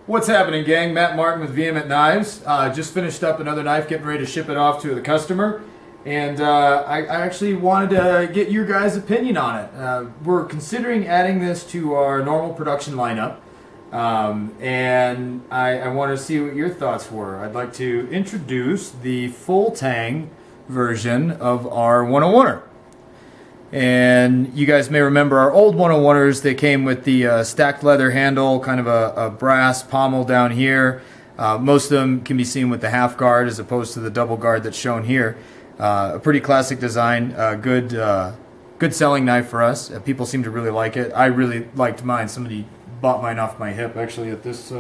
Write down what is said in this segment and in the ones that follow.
What's happening, gang? Matt Martin with Vehement Knives. Just finished up another knife, getting ready to ship it off to the customer. And I actually wanted to get your guys' opinion on it. We're considering adding this to our normal production lineup. And I want to see what your thoughts were. I'd like to introduce the full Tang version of our 101'er. And you guys may remember our old 101'ers. They came with the stacked leather handle, kind of a brass pommel down here. Most of them can be seen with the half guard as opposed to the double guard that's shown here. A pretty classic design, good selling knife for us. People seem to really like it. I really liked mine. Somebody bought mine off my hip actually at this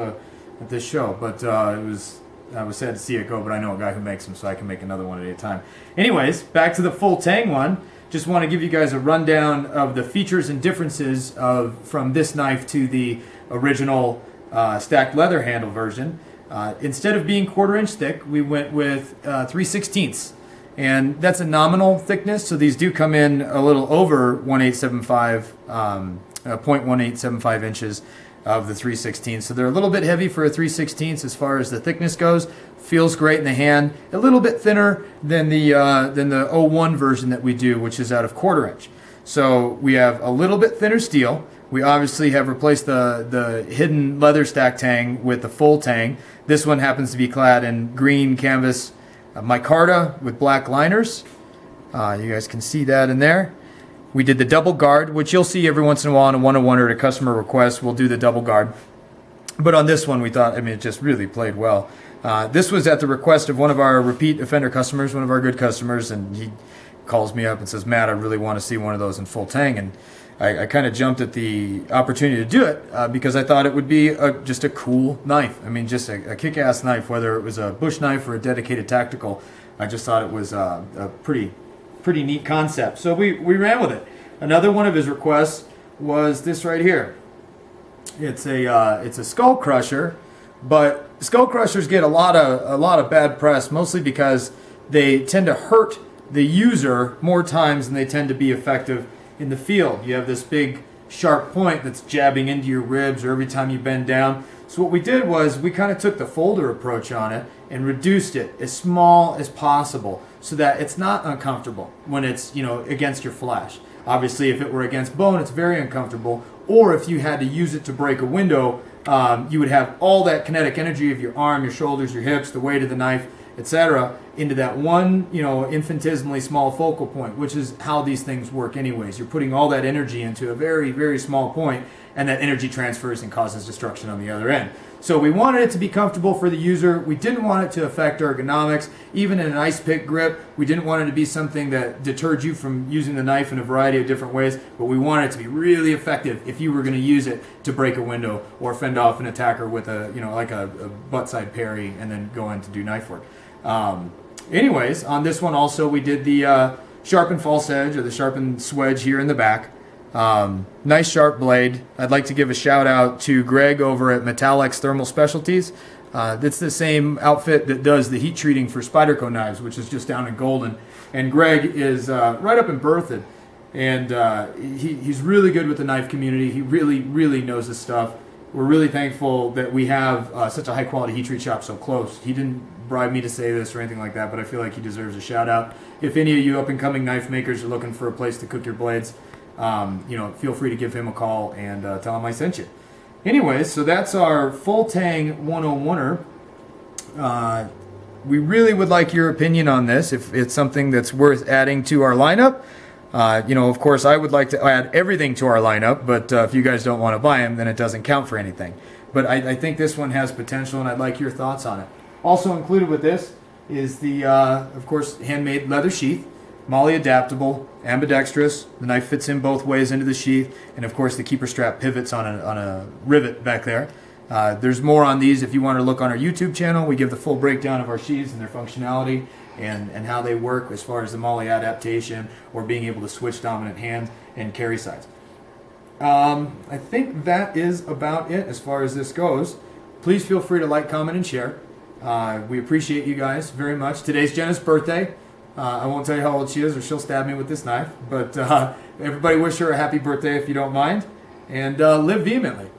show, but I was sad to see it go. But I know a guy who makes them, so I can make another one at a time. Anyways, back to the full Tang one. Just want to give you guys a rundown of the features and differences from this knife to the original stacked leather handle version. Instead of being 1/4 inch thick, we went with 3/16, and that's a nominal thickness. So these do come in a little over 0.1875 inches of the 3/16. So they're a little bit heavy for a 3/16 as far as the thickness goes. Feels great in the hand. A little bit thinner than the 01 version that we do, which is out of 1/4 inch. So we have a little bit thinner steel. We obviously have replaced the hidden leather stack Tang with the full Tang. This one happens to be clad in green canvas micarta with black liners. You guys can see that in there. We did the double guard, which you'll see every once in a while on a 101'er at a customer request. We'll do the double guard. But on this one, we thought, it just really played well. This was at the request of one of our repeat offender customers, one of our good customers, and he calls me up and says, Matt, I really want to see one of those in full Tang. And I kind of jumped at the opportunity to do it because I thought it would be just a cool knife. Just a kick-ass knife, whether it was a bush knife or a dedicated tactical. I just thought it was a pretty neat concept. So we ran with it. Another one of his requests was this right here. It's a skull crusher, but skull crushers get a lot of bad press, mostly because they tend to hurt the user more times than they tend to be effective in the field. You have this big sharp point that's jabbing into your ribs or every time you bend down. So what we did was we kind of took the folder approach on it and reduced it as small as possible so that it's not uncomfortable when it's against your flesh. Obviously, if it were against bone, it's very uncomfortable. Or if you had to use it to break a window, you would have all that kinetic energy of your arm, your shoulders, your hips, the weight of the knife, etc., into that one, infinitesimally small focal point, which is how these things work anyways. You're putting all that energy into a very, very small point, and that energy transfers and causes destruction on the other end. So we wanted it to be comfortable for the user. We didn't want it to affect ergonomics. Even in an ice pick grip, we didn't want it to be something that deterred you from using the knife in a variety of different ways, but we wanted it to be really effective if you were going to use it to break a window or fend off an attacker with a butt side parry and then go in to do knife work. Anyways, on this one also we did the sharpened false edge or the sharpened swedge here in the back. Nice sharp blade. I'd like to give a shout out to Greg over at Metallex Thermal Specialties. That's the same outfit that does the heat treating for Spyderco knives, which is just down in Golden. And Greg is right up in Berthoud, and he's really good with the knife community. He really, really knows his stuff. We're really thankful that we have such a high quality heat treat shop so close. He didn't bribe me to say this or anything like that, but I feel like he deserves a shout out. If any of you up and coming knife makers are looking for a place to cook your blades, feel free to give him a call and tell him I sent you. Anyways, so that's our full Tang 101'er. We really would like your opinion on this, if it's something that's worth adding to our lineup. Of course, I would like to add everything to our lineup, but if you guys don't want to buy them, then it doesn't count for anything. But I think this one has potential, and I'd like your thoughts on it. Also included with this is the, of course, handmade leather sheath. Molle Adaptable, Ambidextrous. The knife fits in both ways into the sheath, and of course the keeper strap pivots on a rivet back there. There's more on these if you want to look on our YouTube channel. We give the full breakdown of our sheaths and their functionality and how they work as far as the Molle adaptation or being able to switch dominant hand and carry sides. I think that is about it as far as this goes. Please feel free to like, comment, and share. We appreciate you guys very much. Today's Jenna's birthday. I won't tell you how old she is or she'll stab me with this knife, but everybody wish her a happy birthday if you don't mind, and live vehemently.